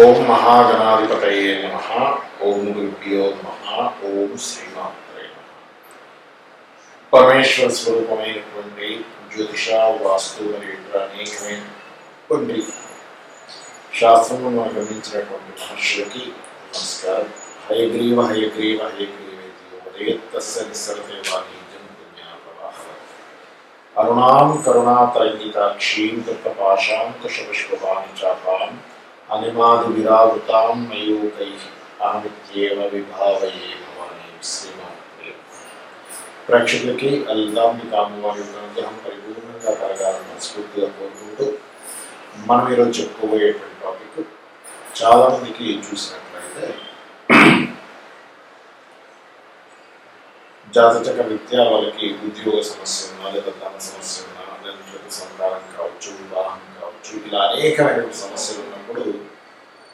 ఓం మహాగణాధిపతయే నమః. ఓం గురుభ్యో నమః. ఓం శ్రీమాత్రే నమః. పరమేశ్వర స్వరూపమైనటువంటి జ్యోతిష వాస్తు మరియు ఇతర అనేకమైనటువంటి శాస్త్రంలో మనకు అందించినటువంటి మహర్షులకి నమస్కారం. హయగ్రీవ హయగ్రీవ హయగ్రీవేతియోదయత్తస్య నిస్సరతే వాణిజ్యం పుణ్యాపవాహ అరుణాం కరుణాతరంగితాక్షీం తత్పాశాంకుశపుష్పవాణి చాపాం అనిమాది విరావృతాం మయూకైః అహమిత్యేవ విభావయే భవాని శ్రీమాత్రే. ప్రేక్షకులకి లలితాంబిక అమ్మవారి యొక్క అనుగ్రహం పరిపూర్ణంగా కలగాలని మనస్ఫూర్తిగా కోరుకుంటూ మనం ఈరోజు చెప్పుకోబోయేటువంటి టాపిక్ చాలామందికి చూసినట్లయితే జాతక రీత్యా వాళ్ళకి ఉద్యోగ సమస్య ఉన్నా లేదా ధన సమస్య ఉన్నా లేకపోతే సంతానం కావచ్చు, వివాహం కావచ్చు, ఇలా అనేకమైన సమస్యలు ఉన్నప్పుడు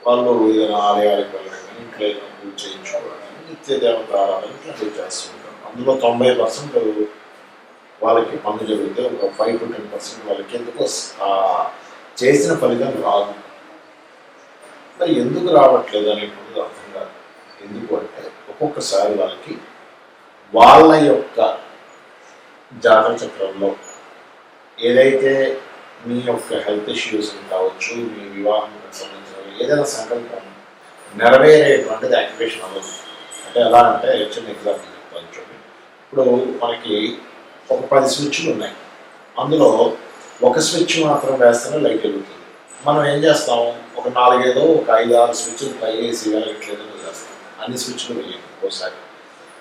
వాళ్ళు ఏదైనా ఆలయాలకు వెళ్ళడం కానీ ఇంట్లో ఏదైనా పూజ చేయించుకోవడం కానీ నిత్య దేవత ఆరాధన ఇట్లాంటివి చేస్తుంటారు. అందులో 90% వాళ్ళకి పనులు జరిగితే ఒక 5 to 10% వాళ్ళకి ఎందుకో చేసిన ఫలితం రాదు. మరి ఎందుకు రావట్లేదు అనేటువంటిది అర్థం కాదు. ఎందుకు అంటే ఒక్కొక్కసారి వాళ్ళకి వాళ్ళ యొక్క జాతక చక్రంలో ఏదైతే మీ యొక్క హెల్త్ ఇష్యూస్ కావచ్చు, మీ వివాహానికి సంబంధించిన ఏదైనా సంకల్పం నెరవేరేటువంటిది యాక్టివేషన్ అవ్వదు. అంటే ఎలా అంటే చిన్న ఎగ్జాంపుల్ చెప్తాను చూడండి. ఇప్పుడు మనకి ఒక 10 స్విచ్లు ఉన్నాయి. అందులో ఒక స్విచ్ మాత్రం వేస్తేనే లైట్ వెలుగుతుంది. మనం ఏం చేస్తాం, ఒక 4 ఒక 5-6 స్విచ్లు ట్రై చేసి వెలగట్లేదని చేస్తాం. అన్ని స్విచ్లు వేయాలి.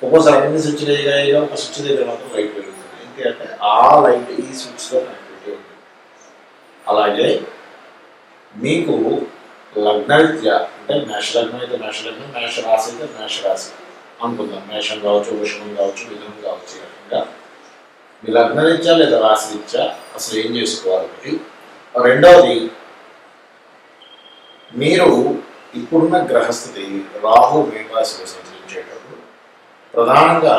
ఒక్కోసారి అన్ని స్విచ్లు వేయగా ఒక స్విచ్ దగ్గర మాత్రం లైట్ వెలుగుతుంది. ఏంటంటే ఆ లైట్ ఈ స్విచ్తో కనెక్టివిటీ ఉంది. అలాగే మీకు లగ్నరీత్యా అంటే మేష లగ్నం అయితే మేష లగ్నం, మేష రాశి అయితే మేష రాశి అనుకుందాం. మేషం కావచ్చు, వృషభం కావచ్చు, మిథునం కావచ్చు. ఈ రకంగా మీ లగ్నరీత్యా లేదా రాశి రీత్యా అసలు ఏం చేసుకోవాలి ఒకటి. రెండవది, మీరు ఇప్పుడున్న గ్రహస్థితి రాహు మేషరాశిలో సంచరించేటప్పుడు ప్రధానంగా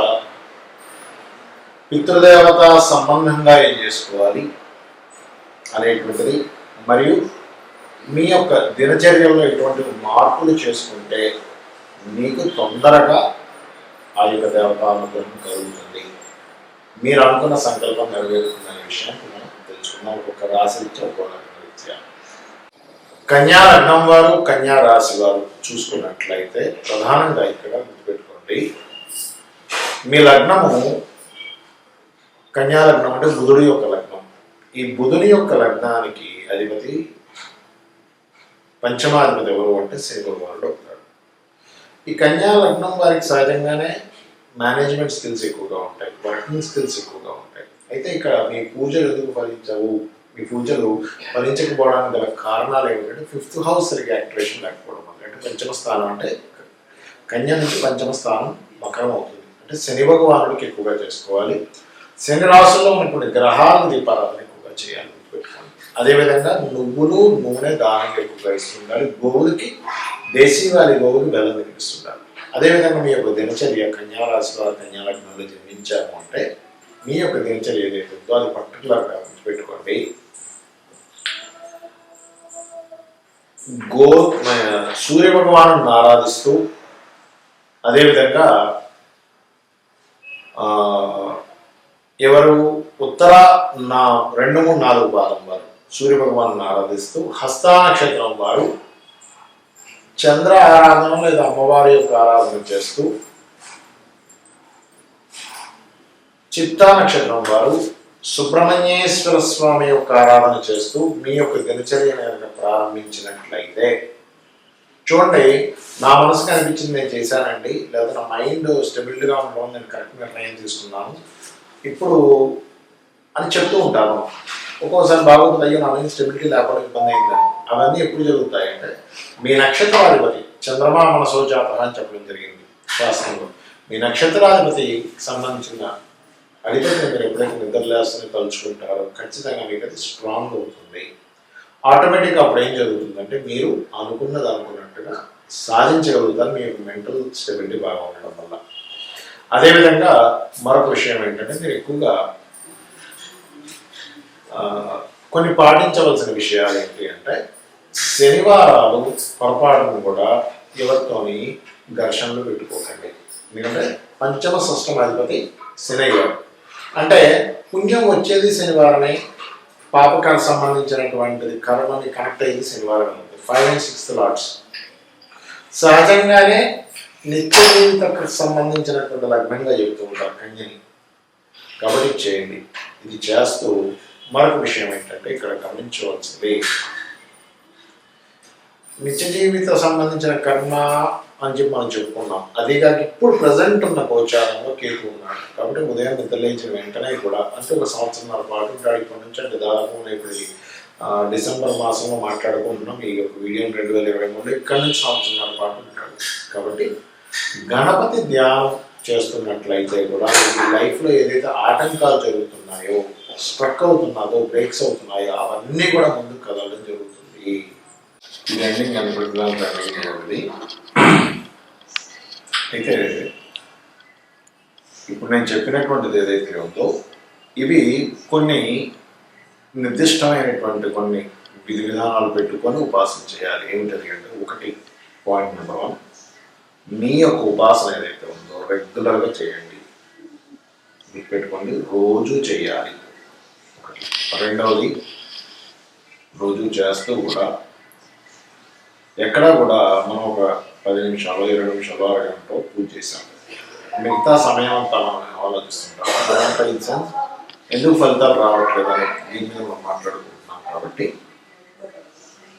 పితృదేవత సంబంధంగా ఏం చేసుకోవాలి అనేటువంటిది, మరియు మీ యొక్క దినచర్యలో ఎటువంటి మార్పులు చేసుకుంటే మీకు తొందరగా ఆ యొక్క దేవతానుగ్రహం కలుగుతుంది, మీరు అనుకున్న సంకల్పం నెరవేరుతుంది అనే విషయాన్ని మనం తెలుసుకున్నాం. ఒక్కొక్క రాశి రీత్యా ఒక్కొక్క లగ్న రీత్యా. కన్యా లగ్నం వారు, కన్యా రాశి వారు చూసుకున్నట్లయితే ప్రధానంగా ఇక్కడ గుర్తుపెట్టుకోండి, మీ లగ్నము కన్యా లగ్నం అంటే బుధుడి యొక్క లగ్నం. ఈ బుధుని యొక్క లగ్నానికి అధిపతి పంచమాధిపతి ఎవరు అంటే శని భగవానుడు అవుతాడు. ఈ కన్యా లగ్నం వారికి సహజంగానే మేనేజ్మెంట్ స్కిల్స్ ఎక్కువగా ఉంటాయి, వర్కింగ్ స్కిల్స్ ఎక్కువగా ఉంటాయి. అయితే ఇక్కడ మీ పూజలు ఎందుకు ఫలించవు, మీ పూజలు ఫలించకపోవడానికి గల కారణాలు ఏమిటంటే 5th హౌస్ సరిగ్గా యాక్టివేషన్ లేకపోవడం వల్ల. అంటే పంచమ స్థానం అంటే కన్య నుంచి పంచమ స్థానం మకరం అవుతుంది. అంటే శని భగవానుడికి ఎక్కువగా చేసుకోవాలి. శని రాశుల్లో ఉన్నటువంటి గ్రహాలను దీపారాధన ఎక్కువగా చేయాలి, గుర్తుపెట్టుకోండి. అదేవిధంగా నువ్వులు నూనె దానంగా ఎక్కువగా ఇస్తుండాలి. గోవులకి దేశీవాళి గోవులు బెల్లం తినిపిస్తుండాలి. అదేవిధంగా మీ యొక్క దినచర్య కన్యా రాశి వారు కన్యా లగ్నంలో జన్మించాము అంటే మీ యొక్క దినచర్య ఏదైతే ఉందో అది పర్టికులర్గా గుర్తుపెట్టుకోండి. సూర్య భగవాను ఆరాధిస్తూ, అదేవిధంగా ఎవరు ఉత్తర 2, 3, 4 పాదం వారు సూర్య భగవాను ఆరాధిస్తూ, హస్త నక్షత్రం వారు చంద్ర ఆరాధన లేదా అమ్మవారి యొక్క ఆరాధన చేస్తూ, చిత్తా నక్షత్రం వారు సుబ్రహ్మణ్యేశ్వర స్వామి యొక్క ఆరాధన చేస్తూ మీ యొక్క దినచర్యను ప్రారంభించినట్లయితే చూడండి, నా మనసుకు అనిపించింది నేను చేశానండి, లేదా నా మైండ్ స్టెబిలిటీగా ఉండడం నేను కరెక్ట్ నిర్ణయం తీసుకున్నాను ఇప్పుడు అని చెప్తూ ఉంటాను. ఒక్కోసారి బాగుంటుంది, అయ్యో నా మైండ్ స్టెబిలిటీ లేకపోవడం ఇబ్బంది అయిందని. అవన్నీ ఎప్పుడు జరుగుతాయంటే మీ నక్షత్రాధిపతి చంద్రమా మనసో జాతక అని చెప్పడం జరిగింది శాస్త్రంలో. మీ నక్షత్రాధిపతికి సంబంధించిన అధిపతిని మీరు ఎప్పుడైతే నిద్రలేస్తని తలుచుకుంటారో ఖచ్చితంగా మీకు అది స్ట్రాంగ్ అవుతుంది. ఆటోమేటిక్గా అప్పుడు ఏం జరుగుతుందంటే మీరు అనుకున్నది అనుకున్నట్టుగా సాధించగలుగుతారు, మీ మెంటల్ స్టెబిలిటీ బాగా ఉండడం వల్ల. అదేవిధంగా మరొక విషయం ఏంటంటే మీరు ఎక్కువగా కొన్ని పాటించవలసిన విషయాలు ఏంటి అంటే శనివారాలు పొరపాటును కూడా ఎవరితోని ఘర్షణలు పెట్టుకోకండి. ఎందుకంటే పంచమ షష్టమాధిపతి శని గారు. అంటే పుణ్యం వచ్చేది శనివారమే, పాపకానికి సంబంధించినటువంటిది కర్మని కనెక్ట్ అయ్యేది శనివారం. 5 and 6 లార్డ్స్. సహజంగానే నిత్య జీవితకు సంబంధించినటువంటి లగ్నంగా చెబుతూ ఉంటారు కన్యని. కాబట్టి చేయండి. ఇది చేస్తూ మరొక విషయం ఏంటంటే ఇక్కడ గమనించవలసింది, నిత్య జీవిత సంబంధించిన కర్మ అని చెప్పి మనం చెప్పుకున్నాం. అదేగాక ఇప్పుడు ప్రజెంట్ ఉన్న గోచారంలో కేతు ఉన్నాడు. కాబట్టి ఉదయం నిద్రలేచిన వెంటనే కూడా అంటే ఒక సంవత్సరంన్నర పాటు ఉంటాడు. ఇప్పటి నుంచి అంటే దాదాపు ఇప్పుడు డిసెంబర్ మాసంలో మాట్లాడుకుంటున్నాం. ఈ యొక్క వీడియో 2023 ఇక్కడ నుంచి సంవత్సరంన్నర పాటు ఉంటాడు. కాబట్టి గణపతి ధ్యానం చేస్తున్నట్లయితే కూడా లైఫ్లో ఏదైతే ఆటంకాలు జరుగుతున్నాయో, స్ట్రక్ అవుతున్నాయో, బ్రేక్స్ అవుతున్నాయో అవన్నీ కూడా ముందుకు కదలడం జరుగుతుంది. ఇవన్నీ కనపడుతుంది. అయితే ఇప్పుడు నేను చెప్పినటువంటిది ఏదైతే ఉందో ఇవి కొన్ని నిర్దిష్టమైనటువంటి కొన్ని విధి విధానాలు పెట్టుకొని ఉపాసన చేయాలి. ఏమిటది అంటే, ఒకటి పాయింట్ నెంబర్ 1, మీ యొక్క ఉపాసన ఏదైతే ఉందో రెగ్యులర్గా చేయండి. గుర్తుపెట్టుకోండి, రోజు చేయాలి. ఒకటి. రెండవది, రోజు చేస్తూ కూడా ఎక్కడా కూడా మనం ఒక 10 నిమిషాలు 20 నిమిషాలు అరగంటో పూజ చేశాం, మిగతా సమయం అంతా మనం ఆలోచిస్తుంటాం అదంతా ఇన్సెన్స్ ఎందుకు ఫలితాలు రావట్లేదు అని దీని మీద మనం మాట్లాడుకుంటున్నాం. కాబట్టి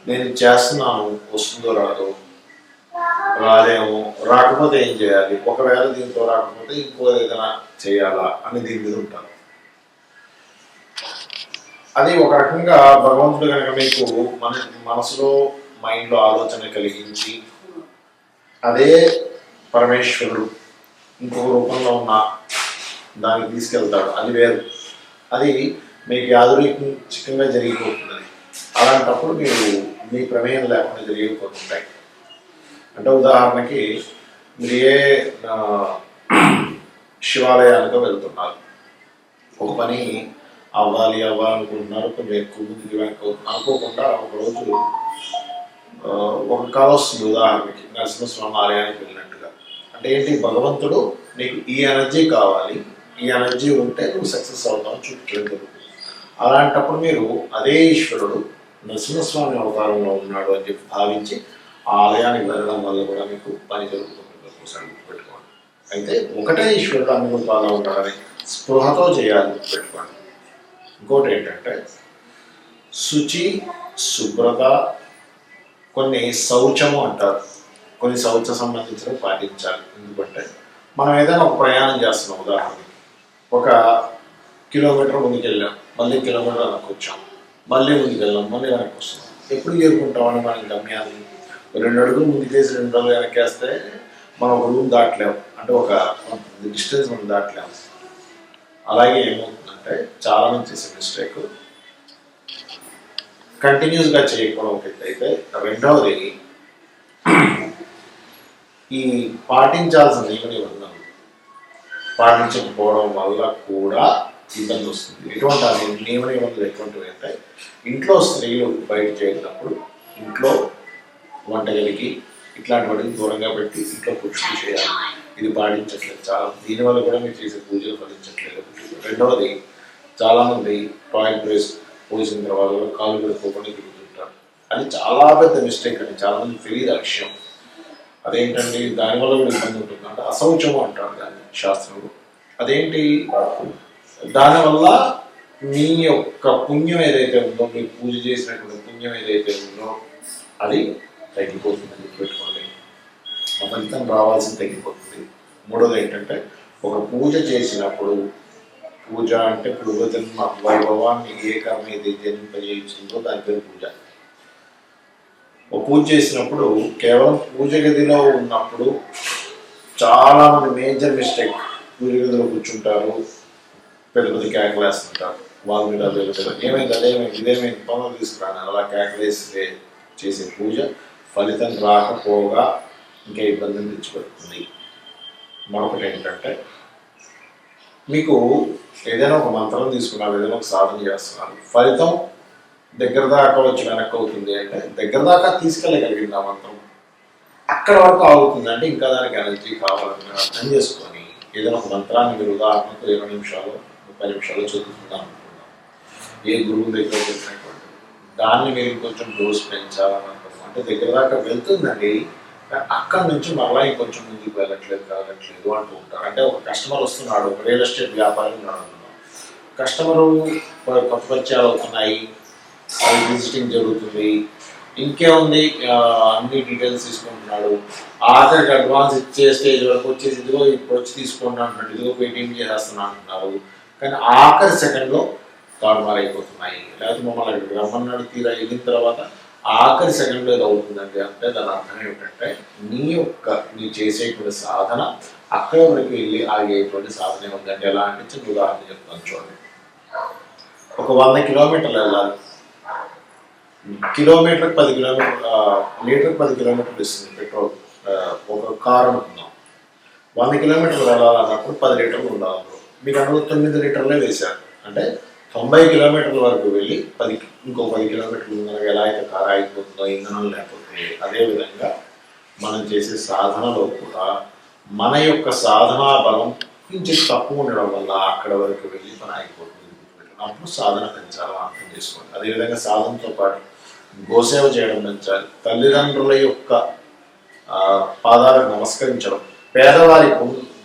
నేను చేస్తున్నాను, వస్తుందో రాదో, రాదేమో, రాకపోతే ఏం చేయాలి, ఒకవేళ దీంతో రాకపోతే ఇంకో ఏదైనా చేయాలా అని దీని మీద ఉంటాను. అది ఒక రకంగా భగవంతుడు కనుక మీకు మనసులో మైండ్లో ఆలోచన కలిగించి అదే పరమేశ్వరుడు ఇంకొక రూపంలో ఉన్న దానికి తీసుకెళ్తాడు, అది వేరు. అది మీకు యాదృచ్ఛికంగా జరిగిపోతుంది. అలాంటప్పుడు మీరు మీ ప్రమేయం లేకుండా జరిగిపోతుంటాయి. అంటే ఉదాహరణకి మీరు ఏ శివాలయానికో వెళ్తున్నారు, ఒక పని అవ్వాలనుకుంటున్నారు, కొంచెం ఎక్కువ ముందుకు అనుకోకుండా ఒకరోజు ఒక కళ వస్తుంది. ఉదాహరణకి నరసింహస్వామి ఆలయానికి వెళ్ళినట్టుగా. అంటే ఏంటి, భగవంతుడు నీకు ఈ ఎనర్జీ కావాలి, ఈ ఎనర్జీ ఉంటే నువ్వు సక్సెస్ అవుతావు చూపుతుంది. అలాంటప్పుడు మీరు అదే ఈశ్వరుడు నరసింహస్వామి అవతారంలో ఉన్నాడు అని చెప్పి భావించి ఆ ఆలయానికి వెళ్ళడం వల్ల కూడా మీకు పని జరుగుతుంది. గుర్తుపెట్టుకోండి. అయితే ఒకటే ఈశ్వరుడు అన్ని రూపాల్లో ఉన్నాడని స్పృహతో చేయాలి, గుర్తుపెట్టుకోండి. ఇంకోటి ఏంటంటే శుచి, శుభ్రత, కొన్ని శౌచము అంటారు, కొన్ని శౌచ సంబంధించినవి పాటించాలి. ఎందుకంటే మనం ఏదైనా ఒక ప్రయాణం చేస్తున్నాం, ఉదాహరణకి 1 కిలోమీటర్ ముందుకు వెళ్ళాం, మళ్ళీ కిలోమీటర్ వెనక్కి వచ్చాం, మళ్ళీ ముందుకు వెళ్ళాం, మళ్ళీ వెనక్కి వస్తున్నాం. ఎప్పుడు చేరుకుంటామని మనకి గమ్యాన్ని 2 అడుగులు ముందుకేసి 2 అడుగులు వెనక్కేస్తే మనం ఒక రూమ్ దాటలేము, అంటే ఒక డిస్టెన్స్ మనం దాటలేము. అలాగే ఏమవుతుందంటే చాలా మంది చేసే మిస్టేక్ కంటిన్యూస్గా చేయకపోవడం ఒకటి. అయితే రెండవది, ఈ పాటించాల్సిన నిబంధనలు పాటించకపోవడం వల్ల కూడా ఇబ్బంది వస్తుంది. ఎటువంటి నిబంధనలు ఎటువంటివి అంటే, ఇంట్లో స్త్రీలు బయట చేరినప్పుడు ఇంట్లో వంటగలికి ఇట్లాంటి వాటికి దూరంగా పెట్టి ఇంట్లో పురుషులు చేయాలి. ఇది పాటించట్లేదు చాలా. దీనివల్ల కూడా మీరు చేసే పూజలు ఫలించట్లేదు. రెండవది, చాలామంది టాయిలెట్ ప్లేస్ పోసిన తర్వాత కాళ్ళు పెట్టుకోకుండా తిరుగుతుంటారు. అది చాలా పెద్ద మిస్టేక్ అండి, చాలామంది తెలియదు ఆ విషయం. అదేంటండి, దానివల్ల కూడా ఇబ్బంది ఉంటుంది. అంటే అశౌచము అంటారు దాన్ని శాస్త్రంలో. అదేంటి, దానివల్ల మీ యొక్క పుణ్యం ఏదైతే ఉందో, మీరు పూజ చేసినటువంటి పుణ్యం ఏదైతే ఉందో అది తగ్గిపోతుంది. గుర్తుపెట్టుకోండి, ఆ ఫలితం రావాల్సింది తగ్గిపోతుంది. మూడోది ఏంటంటే, ఒక పూజ చేసినప్పుడు, పూజ అంటే పూర్వజన్మ వైభవాన్ని ఏ కర్మ ఏదైతే జన్మింపజేయించిందో దాని పేరు పూజ. ఒక పూజ చేసినప్పుడు కేవలం పూజ గదిలో ఉన్నప్పుడు చాలామంది మేజర్ మిస్టేక్, పూజ గదిలో కూర్చుంటారు, పెద్ద పెద్ద కేకలు వేస్తుంటారు, వాళ్ళ మీద ఏమైంది అదేమైంది ఇదేమైంది పనులు తీసుకురాను అలా కేకలేసి చేసే పూజ ఫలితం రాకపోగా ఇంకా ఇబ్బందిని తెచ్చిపెడుతుంది. మరొకటి ఏంటంటే, మీకు ఏదైనా ఒక మంత్రం తీసుకున్నారు, ఏదైనా ఒక సాధన చేస్తున్నారు, ఫలితం దగ్గర దాకా వచ్చి వెనక్కి అవుతుంది అంటే దగ్గర దాకా తీసుకెళ్ళగలిగింది ఆ మంత్రం. అక్కడ వరకు ఆగుతుంది అంటే ఇంకా దానికి ఎనర్జీ కావాలని మీరు అర్థం చేసుకొని ఏదైనా ఒక మంత్రాన్ని మీరు ఉదాహరణకు 20 నిమిషాలు 30 నిమిషాలు చదువుతుందాం అనుకున్నాం, ఏ గురువు దగ్గర చెప్పినటువంటి దాన్ని మీరు కొంచెం డోస్ పెంచాలని అనుకున్నాం అంటే దగ్గర దాకా వెళ్తుందండి. అక్కడి నుంచి మరలా ఇంకొంచెం ముందుకు కాగట్లేదు అంటూ ఉంటారు. అంటే ఒక కస్టమర్ వస్తున్నాడు, ఒక రియల్ ఎస్టేట్ వ్యాపారం అనుకున్నాం, కస్టమరు కొత్త పరిచయాలు అవుతున్నాయి, అది విజిటింగ్ జరుగుతుంది, ఇంకేముంది అన్ని డీటెయిల్స్ తీసుకుంటున్నాడు, ఆఖరికి అడ్వాన్స్ ఇచ్చే స్టేజ్ వరకు వచ్చేసి ఇదిగో ఇప్పుడు వచ్చి తీసుకుంటా అంటున్నాడు, ఇదిగో పేటీఎం చేసేస్తున్నా అంటున్నారు. కానీ ఆఖరి సెకండ్లో తారుమారు అయిపోతున్నాయి. లేకపోతే మమ్మల్ని అక్కడికి రమ్మన్నాడు, తీరా వెళ్ళిన తర్వాత ఆఖరి సెకండ్లో ఇది అవుతుందండి. అంటే దాని అర్థం ఏమిటంటే నీ చేసేటువంటి సాధన అక్కడ వరకు వెళ్ళి ఆగేటువంటి సాధన ఉందంటే ఎలా అంటే చిన్న ఉదాహరణ చెప్తాను చూడండి. ఒక 100 కిలోమీటర్లు వెళ్ళాలి, కిలోమీటర్కి 10 కిలోమీటర్ లీటర్కి 10 కిలోమీటర్లు ఇస్తుంది పెట్రోల్. ఒక కారు అనుకుందాం, 100 కిలోమీటర్లు వెళ్ళాలన్నప్పుడు 10 లీటర్లు ఉండాలి. మీకు అందులో 9 లీటర్లే వేశారు అంటే 90 కిలోమీటర్ల వరకు వెళ్ళి ఇంకో 10 కిలోమీటర్లు మనకు ఎలా అయితే కారు అయిపోతుందో ఇంధనం లేకపోతే, అదేవిధంగా మనం చేసే సాధనలో కూడా మన యొక్క సాధనా బలం కొంచెం తక్కువ ఉండడం వల్ల అక్కడ వరకు వెళ్ళి పని అయిపోతుంది. అప్పుడు సాధన పెంచాలని అర్థం చేసుకోండి. అదేవిధంగా సాధనతో పాటు గోసేవ చేయడం పెంచాలి. తల్లిదండ్రుల యొక్క పాదాలకు నమస్కరించడం, పేదవారి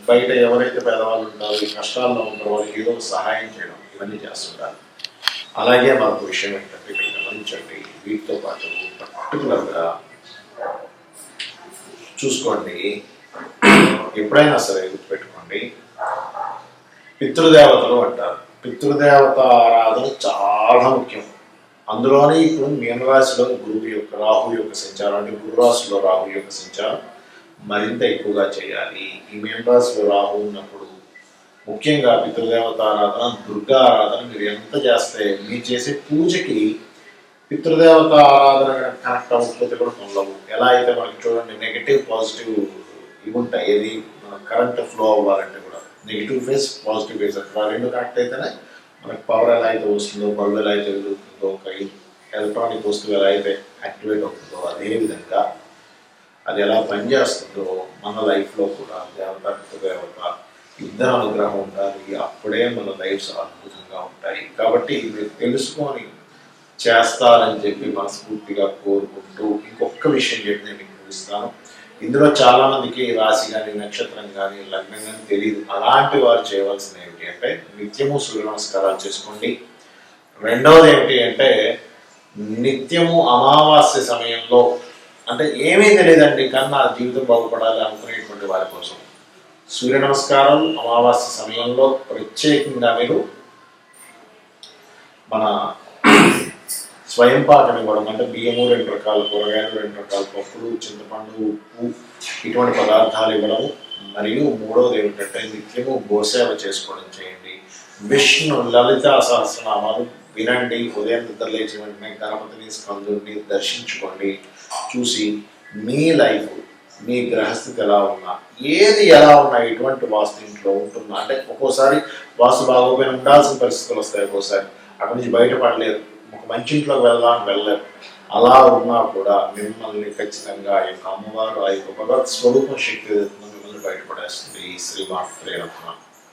బయట ఎవరైతే పేదవాళ్ళు ఉంటారో, ఈ కష్టాల్లో ఉంటారో వాళ్ళకి ఏదో సహాయం చేయడం, ఇవన్నీ చేస్తుంటారు. అలాగే మరొక విషయం ఏంటంటే ఇక్కడ గమనించండి, వీటితో పాటు పర్టికులర్గా చూసుకోండి, ఎప్పుడైనా సరే గుర్తుపెట్టుకోండి, పితృదేవతలు అంటారు. పితృదేవత ఆరాధన చాలా ముఖ్యం. అందులోనే ఇప్పుడు మీనరాశిలో గురువు యొక్క రాహు యొక్క సంచారం, అంటే గురు రాశిలో రాహు యొక్క సంచారం మరింత ఎక్కువగా చేయాలి. ఈ మీనరాశిలో రాహు ఉన్నప్పుడు ముఖ్యంగా పితృదేవత ఆరాధన, దుర్గా ఆరాధన మీరు ఎంత చేస్తే మీరు చేసే పూజకి పితృదేవత ఆరాధన కనెక్ట్ అవ్వకపోతే కూడా పొందవు. ఎలా అయితే మనకి చూడండి నెగిటివ్ పాజిటివ్ ఇవి ఉంటాయి, ఏది మన కరెంట్ ఫ్లో అవ్వాలంటే కూడా నెగిటివ్ ఫేస్ పాజిటివ్ ఫేస్ అట్లా రెండు కనెక్ట్ అయితేనే మనకు పవర్ ఎలా అయితే వస్తుందో, బల్బ్ ఎలా అయితే వెలుగుతుందో, ఒక ఎలక్ట్రానిక్ వస్తువు ఎలా అయితే యాక్టివేట్ అవుతుందో, అదేవిధంగా అది ఎలా పనిచేస్తుందో మన లైఫ్లో కూడా దేవత పితృదేవత ఇద్దరు అనుగ్రహం ఉండాలి. అప్పుడే మన లైఫ్స్ అద్భుతంగా ఉంటాయి. కాబట్టి మీరు తెలుసుకొని చేస్తారని చెప్పి మనస్ఫూర్తిగా కోరుకుంటూ ఇంకొక విషయం చెప్పి నేను మీకు చూపిస్తాను. ఇందులో చాలామందికి రాశి కానీ నక్షత్రం కానీ లగ్నం కానీ తెలియదు. అలాంటి వారు చేయవలసింది ఏమిటి అంటే నిత్యము సూర్య నమస్కారాలు చేసుకోండి. రెండవది ఏమిటి అంటే నిత్యము అమావాస్య సమయంలో, అంటే ఏమీ తెలియదండి కానీ నా జీవితం బాగుపడాలి అనుకునేటువంటి వారి కోసం సూర్య నమస్కారం అమావాస్య సమయంలో ప్రత్యేకంగా మీరు మన స్వయం పాకం ఇవ్వడం, అంటే బియ్యము 2 రకాల కూరగాయలు, 2 రకాల పప్పులు, చింతపండు, ఉప్పు, ఇటువంటి పదార్థాలు ఇవ్వడం. మరియు మూడవది ఏమిటంటే నిత్యము గోసేవ చేసుకోవడం చేయండి. విష్ణు లలిత సహస్రనామాలు వినండి. ఉదయం నిద్ర లేచి వెంటనే గణపతిని, స్కందుని దర్శించుకోండి. చూసి మీ లైఫ్, మీ గ్రహస్థితి ఎలా ఉన్నా, ఏది ఎలా ఉన్నా, ఎటువంటి వాస్తు ఇంట్లో ఉంటున్నా, అంటే ఒక్కోసారి వాస్తు బాగోపోయిన ఉండాల్సిన పరిస్థితులు వస్తాయి, ఒక్కోసారి అక్కడి నుంచి బయటపడలేరు, ఒక మంచి ఇంట్లోకి వెళ్ళలేరు. అలా ఉన్నా కూడా మిమ్మల్ని ఖచ్చితంగా ఆ యొక్క అమ్మవారు, ఆ యొక్క భగవత్ స్వరూపం శక్తి మిమ్మల్ని బయటపడేస్తుంది. శ్రీమాత్రే నమః.